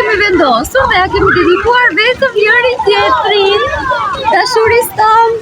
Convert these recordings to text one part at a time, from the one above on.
kemi vendosur dhe ja kemi dedikuar vetëm njëri tjetrin. Dashurisë tonë.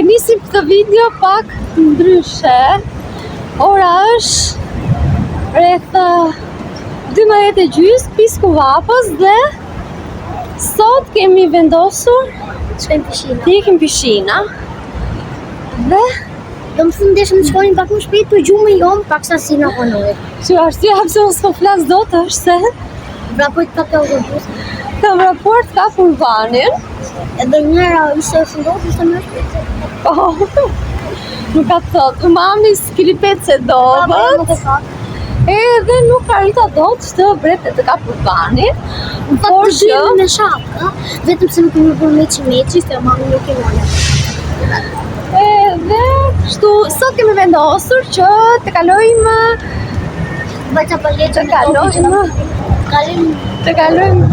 Nisim këtë video pak ndryshe. Ora është rreth 12:30 pisku hapës dhe sot kemi vendosur të ikim pishina. Dhe do më fundeshëm të shkojnë pak më shpejt për gjumë jomë pak sa si në konoj. Që arsyeja pse unë s'po flas dot është se vrapojt ka të autobus. Kam raport ka furvanin. Edhe njëra ishte shëndot, ishte më shpejt. Po, nuk ka thot, mami s'kripet se dobët. Edhe nuk arrita dot të bretet të ka furvanin. Por që me shapka, vetëm se nuk kemi bërë meqi, se mami nuk e mone. Edhe kështu, sot kemi vendosur që të kalojmë të kalojmë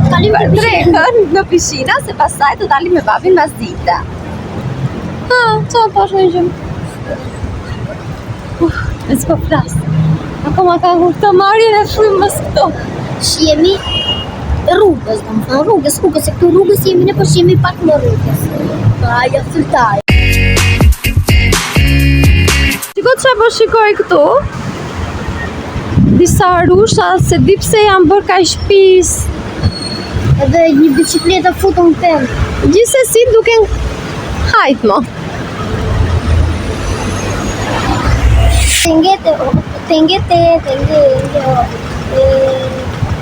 drekën në pishina, se pastaj të dalim me babin mas dite. Qa po është në gjëmë? E s'po flas. Akoma ka të marrin e frymës këto. Jemi rrugës, do më thënë rrugës, se këtu rrugës jemi në përsh jemi pak në rrugës. Aja fëltaj. Shiko qa po shikoj këtu? Disa rusha, se di pse janë bërë ka shpis. Edhe një bicikleta futën tem. Gjithsesi duken hajt mo. Tengete,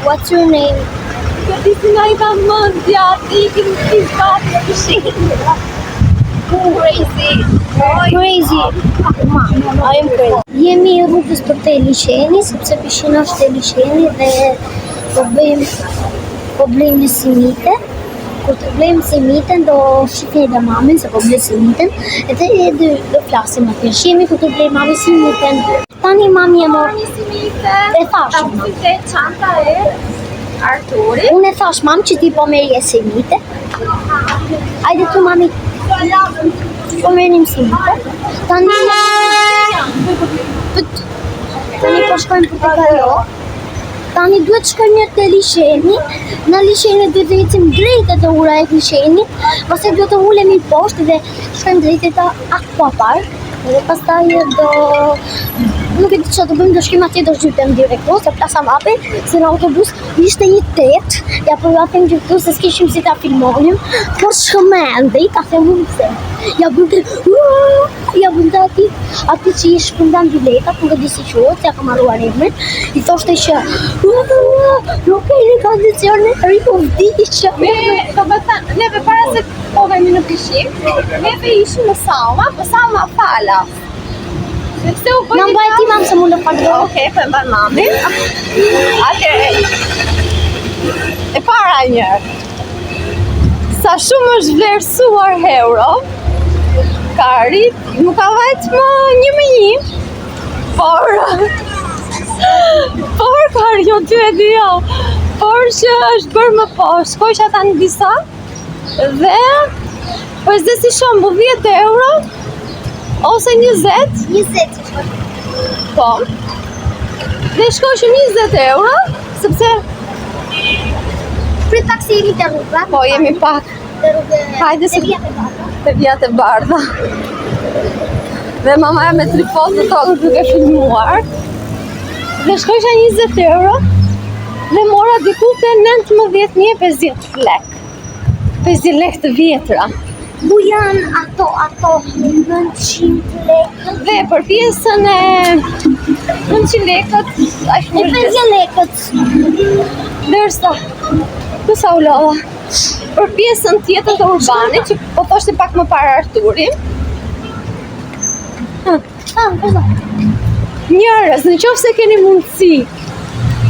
what's your name? Këti si na i ka mëndja, ti ikim në pizbat në pishinë. Crazy. I am crazy. Jemi rrugës për te Lisheni, sepse pishina është te Lisheni dhe po blejmë simite. Kur të blejmë simiten, do shikni dhe mamin se po blejmë simiten. Edhe do flasim atje. Shemi kur të blejmë mamin simiten. Tani mami e morë simiten. E thash mami. Ta çanta e Arturit. Unë e thash mam që ti po merje simite. Ajde tu mami. Po merrim simite. Tani po shkojmë për të kalo. Tani duhet shkojmë njërë të Lisheni. Në Lisheni duhet të ecim drejtë të ura e Lisheni. Pasi duhet të ulemi poshtë dhe shkojmë drejtë të Aquapark. Dhe pastaj do... Nuk e di që të bëjmë, do shkim atje, do shqytem direkt, se plasa mape, se në autobus ishte një tet, ja po ja them gjithu se s'kishim si ta filmonim, por shkëmende, i ka them unë se, ja bënda ati që i shpëndan bileta, për nga disi quot, se ja ka marruar emrin, i thoshte që, nuk e një kondicione, riko vdishë. Neve para se po vemi në pishim, neve ishim në sauna, po sauna fala. Në mbaj ti mamë se mu në faldo. Okej, për mban mami. E para njërë. Sa shumë është vlerësuar euro, ka rrit, nuk ka vetë më 1.000, por ka rrit, ty e di jo, por që është bërë më poshtë, shkoj që ata në disa, dhe, po e zde si shumë, bu 10 euro, ose 20? 20 që shkoj. Po. Dhe shkoj që 20 euro, sepse... Prit pak se jemi të rrugë, po jemi pak. Hajde se... Të vijat e bardha. Dhe mama e me tripod dhe tokë duke filmuar. Dhe shkoj që 20 euro, dhe mora diku të 19.50 lek. 50 lek të vjetra. Bu janë ato 900 lekë. Dhe për pjesën e 900 lekët, e 50 lekët. Dërsa, kësa u lova. Për pjesën tjetër të urbanit, që po thoshte pak më para Arturin. Njërës, në qofë se keni mundësi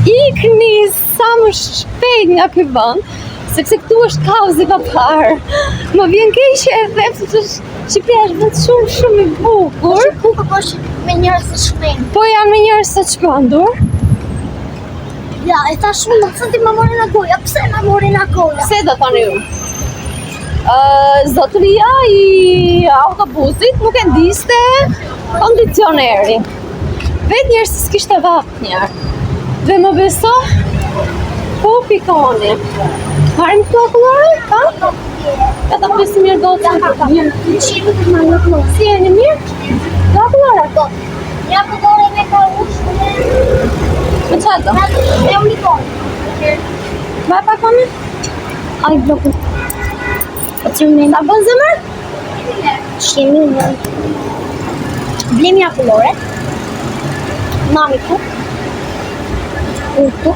ikni sa më shpejt nga ky vend, sepse këtu është kaos i papar. Më vjen keq që e them sepse Shqipëria është vend shumë i bukur. Bukur po me njerëz të shmendur. Po janë me njerëz të çmendur. Ja, e thash shumë, më thënë ti më mori nga goja. Pse më mori nga goja? Pse do thoni ju? Zotëria i autobusit nuk e ndiste kondicionerin. Vetë njerëz s'kishte vap njerë. Dhe më beso, po pikoni. Marim këtu akullore? Ka? Ja ta presim mirë do të Si e një mirë? Do akullore? Po. Ja përdore me ka ushë Me qa do? me unikon. Ma e pak mami? Ai bloku. Po që me Sa bën zemër? shemi në blemi akullore. Mami tu. Utu.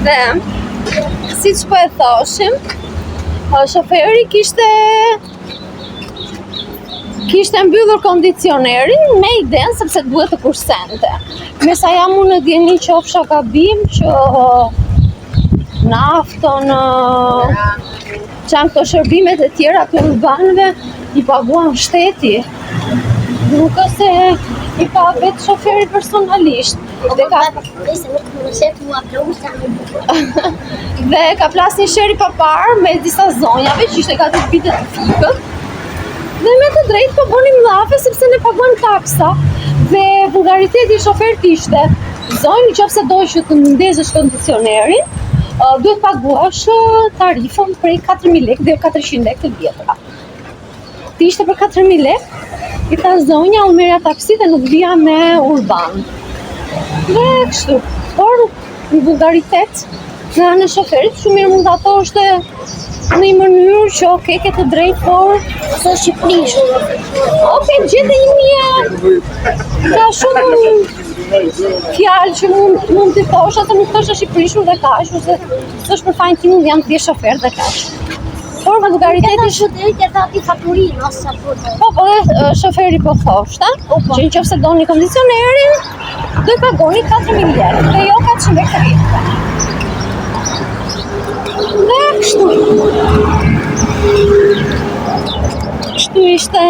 Dhe, si që po e thoshim, shoferi kishte mbyllur kondicionerin me idenë sepse duhet të kursente. Me sa jam unë në djeni qofsha gabim që nafton, që janë këto shërbimet e tjera të urbanëve i paguan shteti. Nuk është se i pa vetë shoferi personalisht. Dhe ka dhe ka plas një sheri papar me disa zonjave që ishte gati të pite të fikët. Dhe me të drejtë po bënim llafe sepse ne paguam taksa. Dhe vulgariteti i shoferit ishte, zonjë nëse do që të ndezësh kondicionerin, duhet paguash tarifën prej 4.000 lekë dhe 400 lekë të vjetra. Ti ishte për 4.000 lekë, i tha zonja, unë merja taksi dhe nuk vija me urban. Dhe kështu, por në vulgaritet nga në shoferit, shumë mirë mund të ato është në një mënyrë që ke të drejtë, por së Shqipëri shumë. gjete ka shumë fjalë që mund të thosh, atë nuk thosh Shqipërishu dhe kaq, ose s'është për fajin tim, jam thjesht shofer dhe kaq. Por vulgariteti Është drejt e thati faturin ose apo. Po dhe shoferi po thoshte që nëse doni kondicionerin, do të pagoni 4.000 lekë dhe jo 400 lekë të vjetra. Dhe kështu ishte.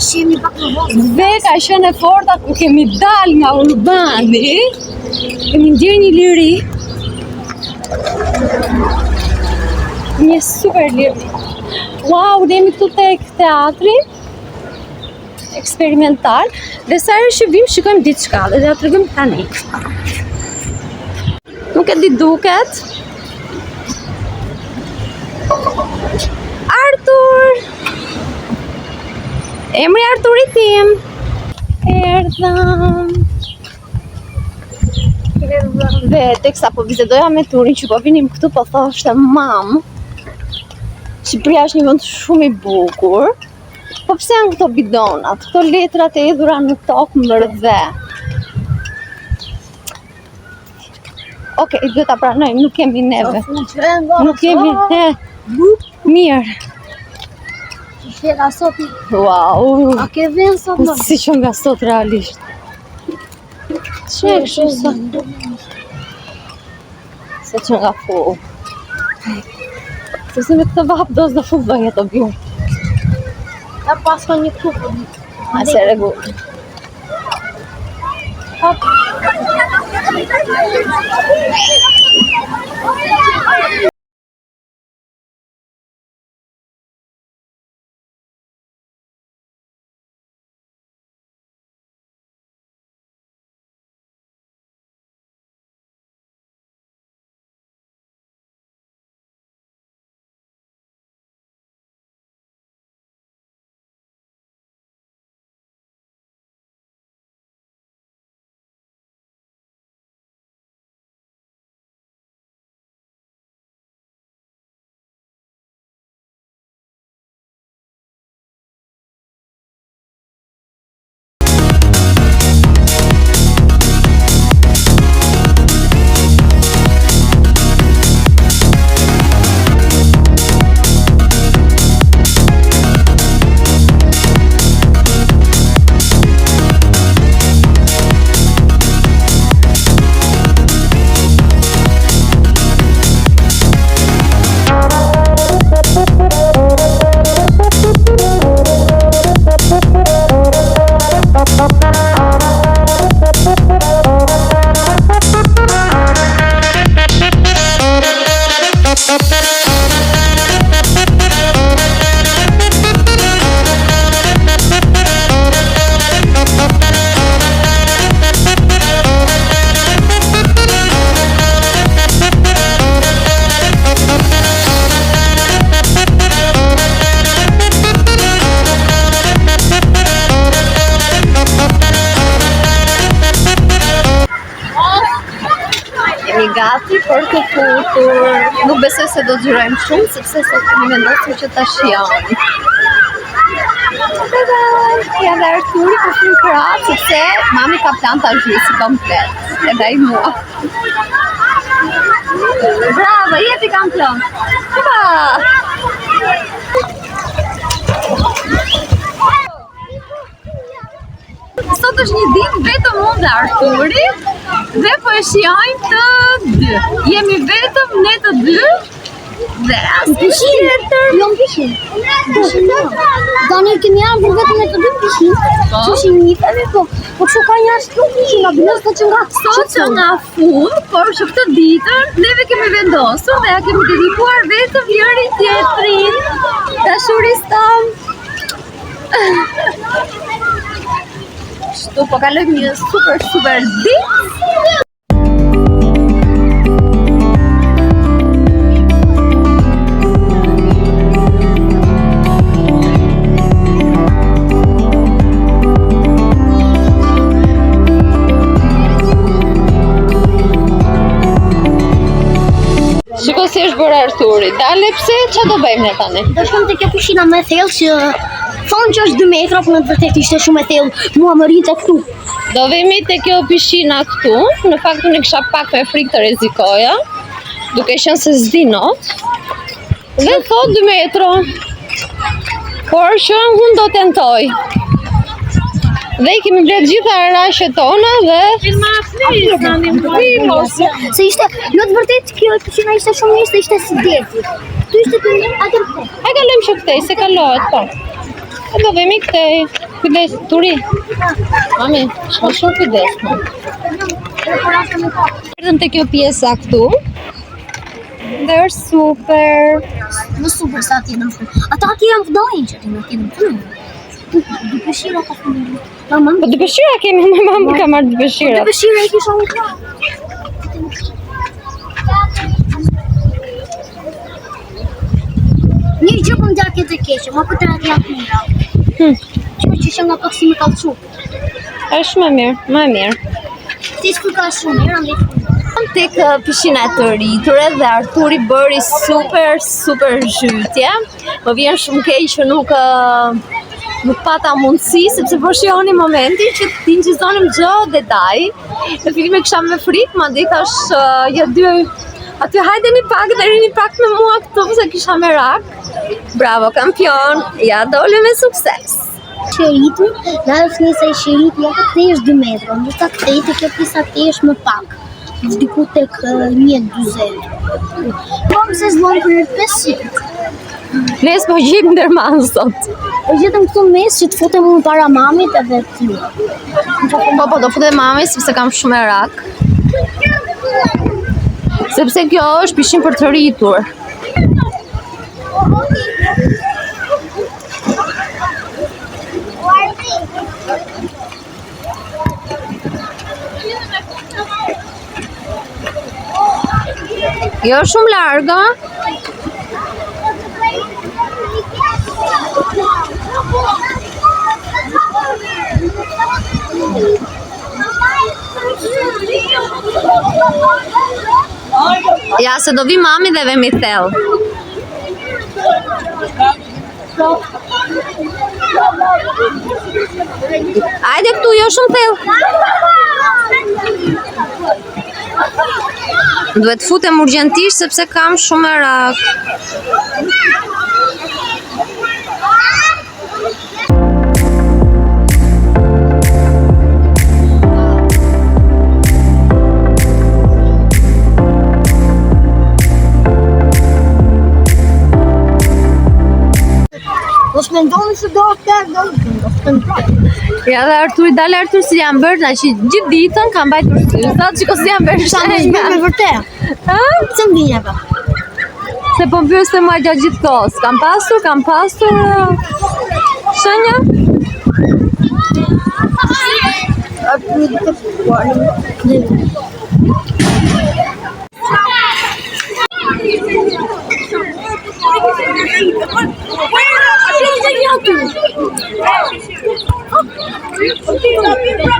Shihemi pak më vonë. Dhe ka qenë e forta kur kemi dal nga urbani, kemi ndjerë një liri. Një super liri. Wow, ne jemi këtu tek teatri eksperimental dhe sa herë që vim shikojmë diçka dhe ja tregojmë tani. Nuk e di duket. Artur! Emri Arturi tim. Erdhëm. Dhe teksa po bisedoja me Turin që po vinim këtu po thoshte mam, Shqipëria është një vend shumë i bukur, po pse janë këto bidonat, këto letrat e hedhura në tokë mërdhe. Okej, duhet ta pranojmë, nuk kemi neve. Nuk kemi ne. Mirë. Shera sot. Wow. A ke vën sot? Si që nga sot realisht. Që kështu sot? Se që nga fu. Sepse me këtë vap dos dhe fu bëjë të bjurë. Ka paska një kupë. A se regu. gati për të futur. Nuk besoj se do xhirojmë shumë sepse sot kemi vendosur që ta shijojmë. Ja dhe Arturi për shumë kratë, sepse mami ka plan të zhysi komplet. Edhe i mua. Bravo, jepi kam plan. Pa! Sot është një ditë vetëm unë dhe Arturi dhe po e shijojmë të dy. Jemi vetëm ne të dy. Dhe asë Pishin, jo në pishin. Dani kemi ardhur vetëm me të dy pishin. Që shi një feve, po që ka një ashtu pishin, a bënës të që nga sot që nga fund, por që këtë ditën, neve kemi vendosur dhe ja kemi dedikuar vetëm njëri tjetrin. Dashuris tam. Shtu po kalojmë një super ditë. Shiko si është bërë Arturi, dale pse, që do bëjmë ne tani? Do shkëm të kjo pishina me thellë që thonë që është 2 metra, për në të vërtet ishte shumë e thellë, mua më rritë këtu. Do vemi të kjo pishina këtu, në fakt unë kisha pak me frikë të rrezikoja, duke qenë se s'di not. Dhe thot 2 metro, por që unë do tentoj. Dhe i kemi blerë gjitha rrashet tona dhe... Se ishte, në të vërtet kjo pishina ishte shumë njështë, ishte si deti. Tu ishte të një, atër këtej. A kalojmë që këtej, se kalohet, po. E do vemi këtej. Kujdes, Turi. Mami, shko shumë kujdes, mo. Erdhëm të kjo pjesa këtu. Dhe është super. Më super sa ati në shumë. Ata ati janë vdojnë që ati në ati në shumë. Du pëshira ka shumë. Po dy pëshira kemi, me mamë ka marrë dy pëshira. Dy pëshira e kisha u pra. Një gjë për mdja këtë e keqë, ma për të ratë jatë mira. Që që nga pak si më kalëqu. Është më mirë, më mirë. Ti s'ku ka shumë mirë, andë Tek pishina e të rritur dhe Arturi bëri super zhytje. Më vjen shumë keq që nuk pata mundësi, sepse po shihoni momentin që ti nxizonim çdo detaj. Në fillim e kisha me frikë, madje thash ja dy aty hajdeni pak, deri pak me mua këtu se kisha merak. Bravo kampion, ja dole me sukses. Shiritu, në fënisa i shiritu, ja këtej është 2 metra, ndërsa këtej të kjo pisa këtej është më pak. Diku tek 1.40. Po mëse zlonë për 500. Nes po gjim ndërmanë sot. Po gjetëm këtu mes që të futem unë para mamit edhe ty. Po do futem mami sepse kam shumë merak. Sepse kjo është pishin për të rritur. Jo shumë larga. Ja, se do vi mami dhe vemi thellë. Ajde këtu, jo shumë thellë. Duhet futem urgjentisht sepse kam shumë merak. Do shmendoni se do do Ja dhe Arturi, dale Artur si janë bërë, na që gjithë ditën kam bajtur syzat, që si janë bërë shenja. Me vërtet. Pse më vinjeve? Se po pyeste mua gjatë gjithë kohës. Kam pasur shenja?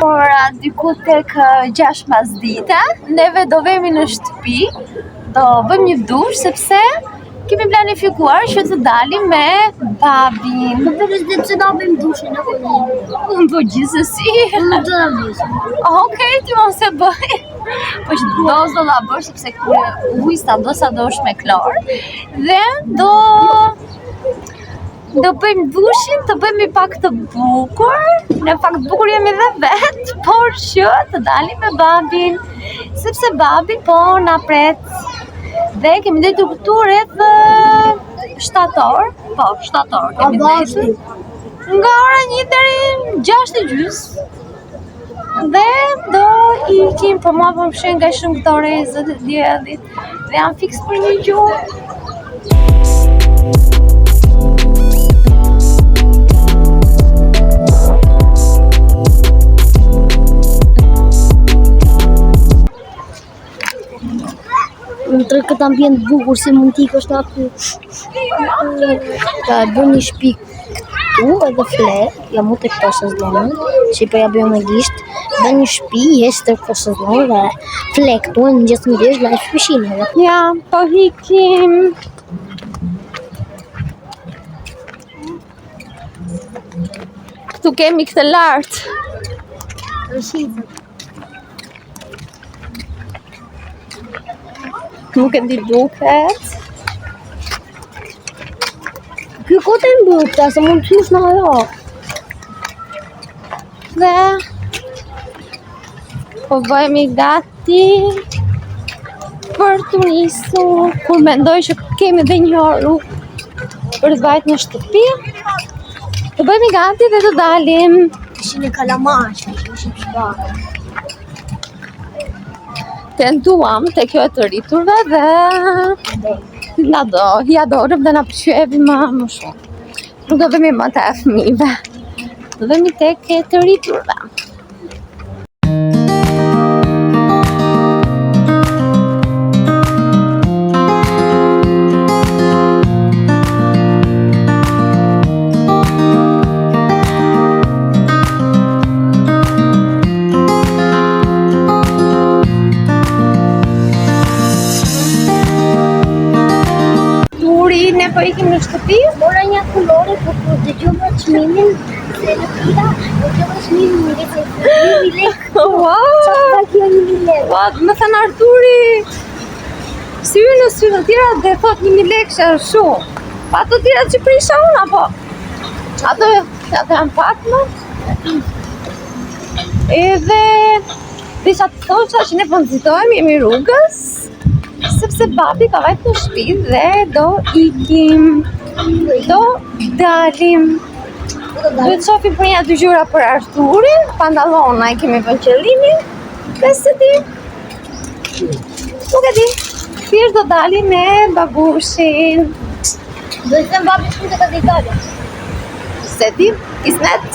Por diku tek 6 pasdite, neve do vemi në shtëpi, do bëjmë një dush sepse kemi planifikuar që të dalim me babin. Po përveç dhe që da bëjmë dushin apo një? Po gjithsesi. Unë do da bëjmë. Okej, ti mos e bëj. Po që do la bësh sepse ujë sa do është me klor. Dhe do bëjmë dushin, të bëjmë i pak të bukur. Në fakt bukur jemi dhe vetë, por që të dalim me babin. Sepse babi po na pret. Dhe kemi ndërtuar këtu rreth 7 orë. Po, 7 orë kemi ndërtuar. Nga ora 1 deri 6:30. Dhe do ikim, po ma po më fshen nga shumë këto rezët e diellit. Dhe jam fiks për një gjuhë. Në tërë këtë ambient bukur si mund t'i kështë aty. Ka bë një shtëpi këtu edhe fle, ja mu të këto shezlonë, që po ja bëjo me gisht, dhe një shtëpi jesë të këto shezlonë dhe fle këtu në gjithë më desh la shpëshinëve. Ja, po hikim. Këtu kemi këtë lartë. Rëshizët. Nuk e di duket. Ky kote në bukta, se mund t'jush në ajo. Dhe po bëhemi gati për të nisur. Kur mendoj që kemi dhe një orë për të vajt në shtëpi, të bëhemi gati dhe të dalim. Ishin e kalamash, ishin shbaka. Tentuam te kjo e të rriturve dhe ja dorëm dhe na pëlqyevi më shumë. Nuk do vemi më të fëmijëve. Do vemi tek e të rriturve. Ne po ikim në shtëpi. Mora një kulore, po të gjoma çmimin, se në pita, po gjoma çmimin në vete 1.000 lekë. Wow! Qa të kjo 1.000 lekë? Wow, më thënë Arturi, sy në tjera dhe thot 1.000 lekë që është shumë. Pa të tjera që prisha unë, apo? Ato janë pak më. Edhe, disha të thosha që ne po nxitojmë, jemi rrugës. Sepse babi ka vajt në shtëpi dhe do ikim, do dalim. Do të shofim për një 2 gjyra për Arturin, pantallona i kemi vënë qëllimin, dhe se di, nuk e di, thjesht do dalim me babushin. Do i them babi shumë të ka dikale. Se di, kismet.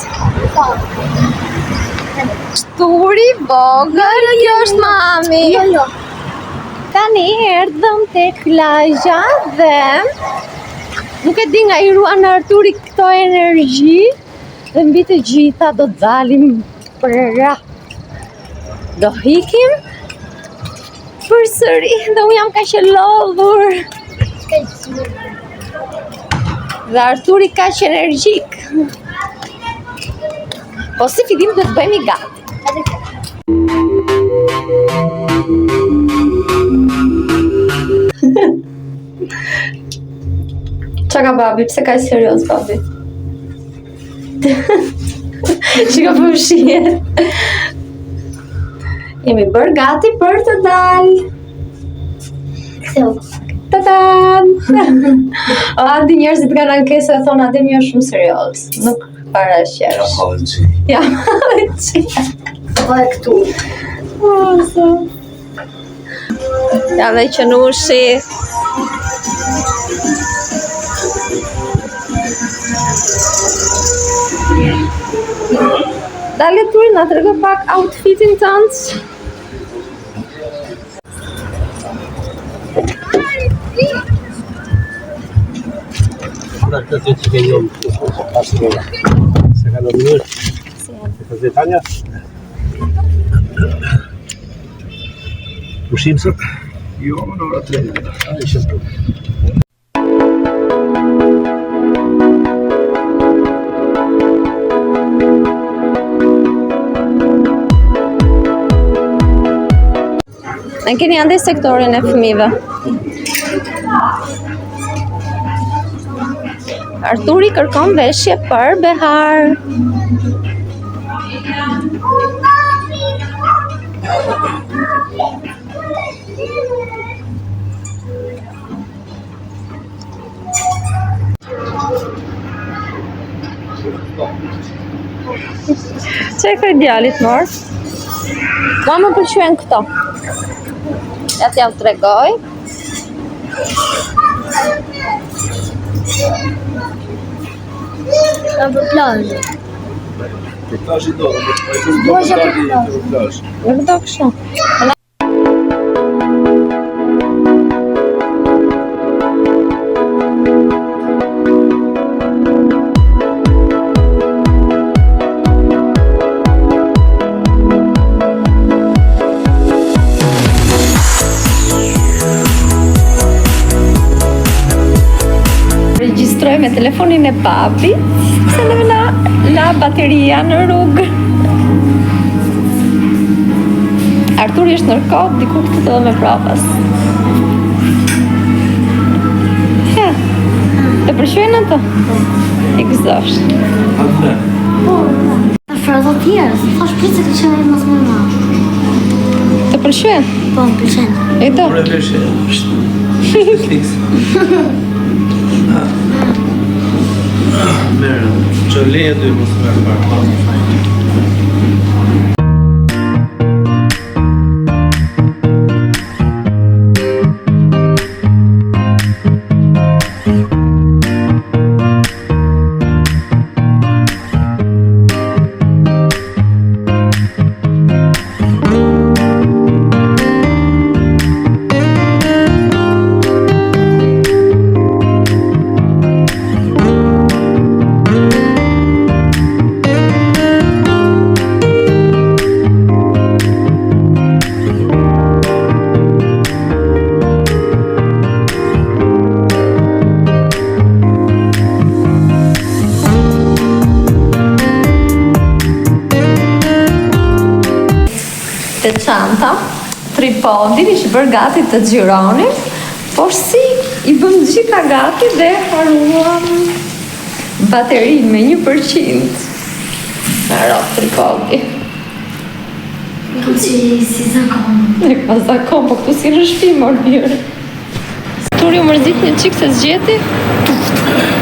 Shturi vogël, kjo është mami. Jo. Tani erdhëm tek plazha dhe nuk e di nga i ruan në Arturi këto energji dhe mbi të gjitha do të dalim prera. Do hikim përsëri dhe unë jam kaq e lodhur. Dhe Arturi kaq energjik. Po si fillim do të bëhemi gati. Qa ka babi? Pse ka serios babi? Që ka përshije? Jemi bërë gati për të dalë. Ta-dam! O, adi njerëzit kanë ankesë dhe thonë adi një është shumë serios. Nuk paraqesh. Jam halëqi. Jam halëqi. Po e këtu. Ja dhe që nushi. Dale Turi, na tregë pak outfitin tënd. Pra këtë që ke njohë, se ka në mënyrë. Tanja? Pushim sot? Jo, në ora 3. Ishte këtu. Ne keni ande sektorin e fëmijëve. Arturi kërkon veshje për Behar. Që e këj djalit mërë? Ma më pëlqyen këto. Ja t'jam tregoj. Në për plazhë. Për plazh i do, Doja për plazh. Nuk do kështu. Regjistroj me telefonin e babit, se në la bateria në rrugë. Arturi është nërkot, diku këtë të dhe me prapas. Ja, të përshuajnë ato? I gëzosh. Në fraza tjera, se thash pritë se që e mos më ma. Të përshuajnë? Po, më pëlqen. E do? Merë, që leje dy mos merë parë. Të çanta, tripodin ishte bërë gati të xhironin, por si i bëm gjitha gati dhe haruam baterinë me 1%. Në rrot tripodi. Si zakon. E ka zakon, po këtu si në shtëpi mor mirë. Turi u mërzit një qikë se zgjeti?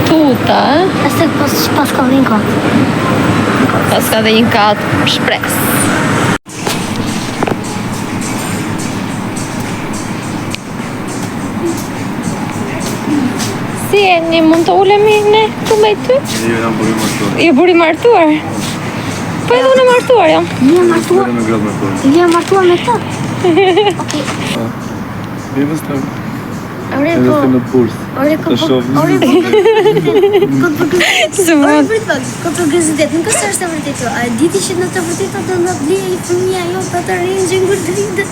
Tuta, Ase pas ka dhe një katë. pas ka dhe një katë shpres. Si e një mund të ulemi ne këtu me ty? Jo, jam buri martuar. Je buri martuar? Po edhe unë martuar jam. Një martuar. Me gratë martuar. Një martuar me ta. Vivës të Ore edhe po. të në burs. Ore Të shoh. Ore po. Së mund. Këtë gëzitet, nuk është e vërtetë. A diti që në të vërtetë do në blej fëmija jo për të rinjë në gërdritë.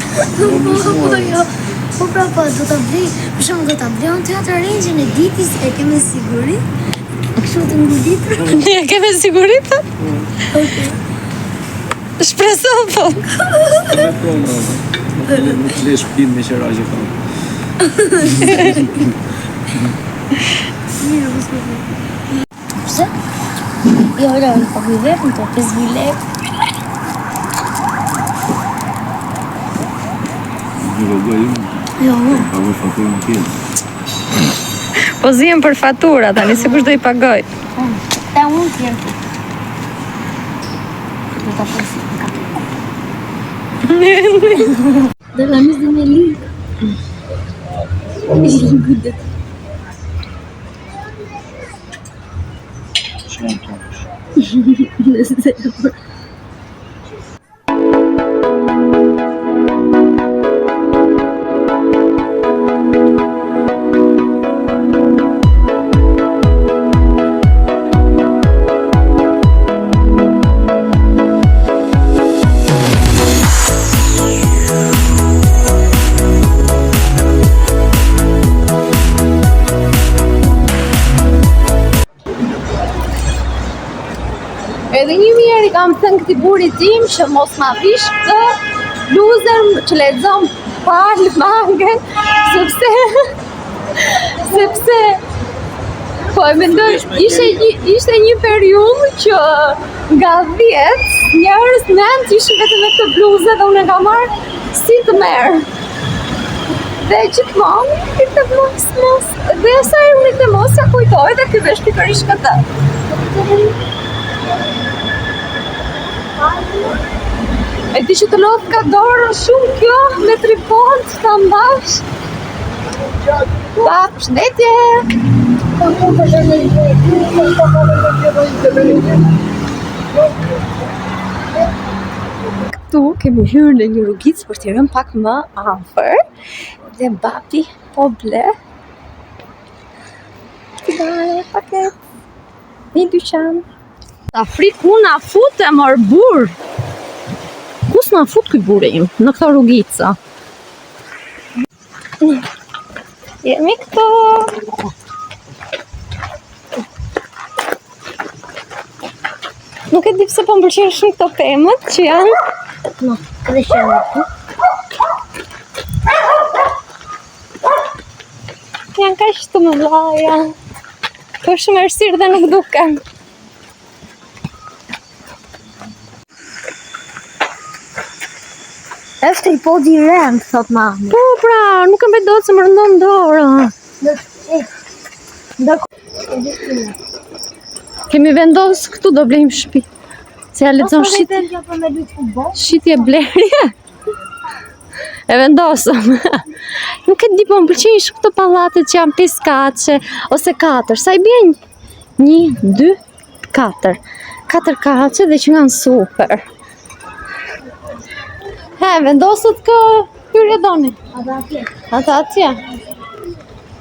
Po jo. Po pra po, do të blej, për shumë do të blej në të atë rinjën e ditis e keme siguri. Kështu të ngullitë. Ne keme siguritë? Shpreso po. Nuk të le shpin me qëra që kam. Pse? Jo, në po vivek, në të 5.000 lek. Nuk do ju. Jo, Pagoj faturën tjetër. Po zihem për fatura tani, se kush do i pagoj. ta unë tjerë të. Do të përsi. Dhe la misë dhe me linkë. Linkë dhe. Nëse Edhe një mirë I kam thënë këtij burit tim që mos ma vish këtë bluzën që lexon palmangën, sepse po e mendoj ishte një periudhë që nga 10 njerëz 9 ishin vetëm me këtë bluzë dhe unë e kam marrë si të merë. Dhe gjithmonë këtë mos dhe sa unë këtë mos ja kujtoj dhe ky vesh pikërisht këtë. E di që të lodh ka dorën shumë kjo me tripod ta mbash. Pa, përshëndetje. Këtu kemi hyrë në një rrugicë për t'i rënë pak më afër dhe babi po ble. Paket. Një dyqan. Ta frik na fut e mor burr. Kus na fut ky burri im në këtë rrugicë? Jemi këtu. Nuk e di pse po m'pëlqejnë shumë këto pemët që janë. No, crescendo. Janë kaq të mëdha. Po shumë errësirë dhe nuk duken. Është I podi rend, thot mami. Po pra, nuk e mbedot se më rëndon dora. Kemi vendosë këtu do blejmë shtëpi. Se ja lexon shitje blerje. E vendosëm. Nuk e di po më pëlqejnë këto pallatet që janë 5 kaçe ose 4. Sa I bjen? 1, 2, 4. 4 kaçe dhe që janë super. He, vendosët kë hyrje doni. Ata atje.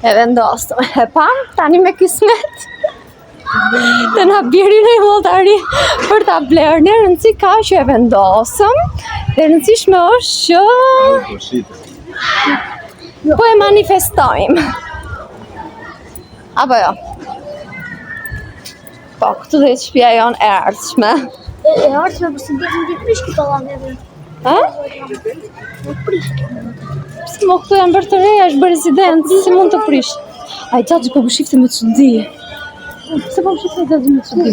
E vendosëm. E pam, tani me kismet. Të na bjeri në vulltari për ta blerë. Në rëndësi ka që e vendosëm. Dhe rëndësishme është që po e manifestojmë. Apo jo? Po, këtu dhe shtëpia jonë e ardhshme. E ardhshme për se ndjekim ditë prish këto laveve. Ha? Nuk prish. Pse mo këtu janë bërë të reja, është bërë rezidencë, si mund të prish? Ai gjatë po më shifte me çudi. Pse po më shifte gjatë me çudi?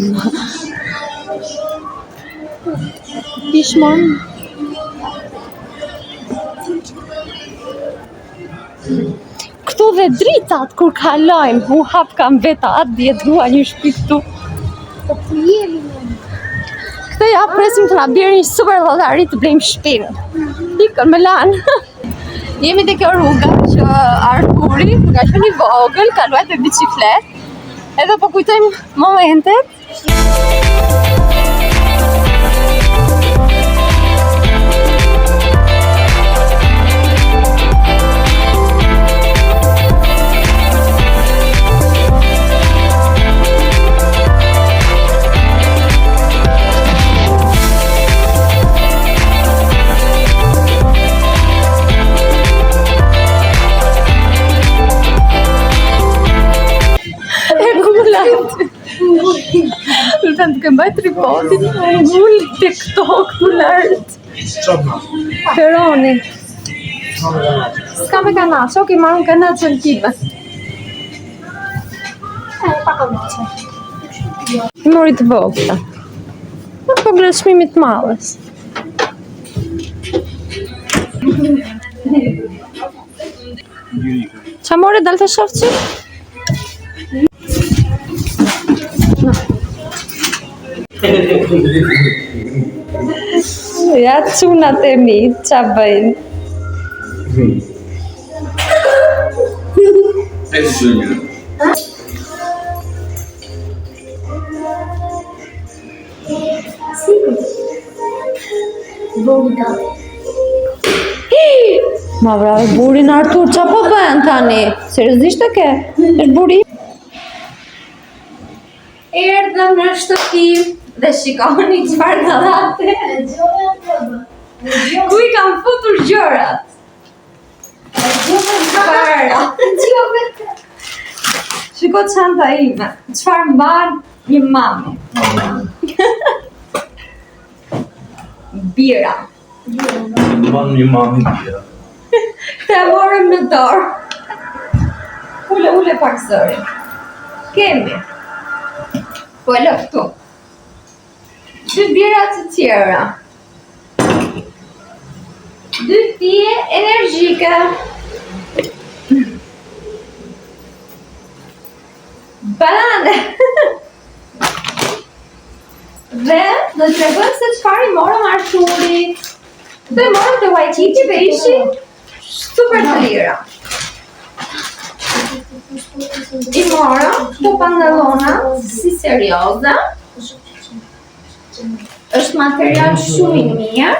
Pishmon. Këtu dhe dritat kur kalojmë, u hap kam veta atë djetë dua një shtëpi këtu. Po ku jemi ne? Këtë ja presim të na bjerë një super llogari të blejmë shtëpinë. Ikën me lanë. Jemi te kjo rruga që Arturi, nga qenë I vogël, ka luajtur me bicikletë. Edhe po kujtojmë momentet. Lëtëm të këmbaj tripodin, ngull TikTok të lartë. Peroni. S'ka me kanaç, ok, marrën kanaç në time. Pa kanaçe. I mori të vogla. Nuk po ble çmimit të madhes. Qa more dalë të shoh që? Ja çunat e mi, qa bëjnë? Ma bravo, burin Artur, qa po bën tani? Seriozisht e ke? Është buri? Erdhëm në shtëpi dhe shikoni çfarë ka dhate. Ku I kam futur gjërat? Shiko çanta ime, çfarë mban një mami. bira. Ban një mami bira. Të morëm në dorë. Ule pak zërin. Kemi. Po e lë këtu. 2 bira të tjera. 2 pije energjike. Banane. Dhe do të tregojmë se çfarë i morëm Arturit. Do i morëm të Waikiki dhe ishin super të lira. I morëm këto pantallona si serioze. Është material shumë i mirë.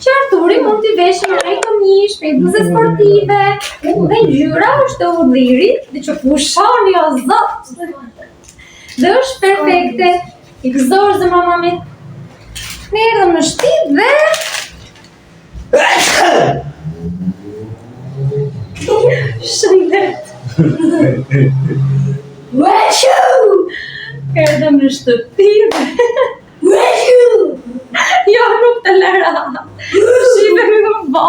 Që Arturi mund t'i veshë me një këmish, me bluze sportive, dhe ngjyra është e udhëririt, dhe që pushoni o zot. Dhe është perfekte. I gëzorë zë mamami. Ne erdhëm në shtëpi dhe shëndet. Erdhëm në shtëpi dhe jo, nuk të lëra. Shive më bo,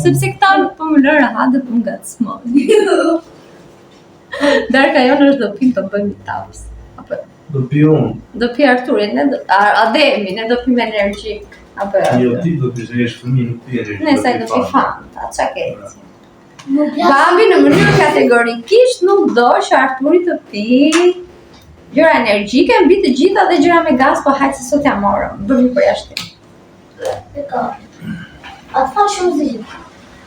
sepse këta nuk po më lëra dhe po më ngacmoj. Darka jonë është do pim të bëjmë i taps. Do pi unë. Do pi Arturit, Ademi, ne do pim energjik. Jo, ti do t'i shesh fëmijë nuk pi energjik. Ne saj do pi Fanta, qa keci. Babi në mënyrë kategorikisht nuk do që Arturi të pi gjëra energjike, mbi të gjitha dhe gjëra me gaz, po hajtë se sot ja morëm. Bëmi për jashtim. Atë fa shumë zi.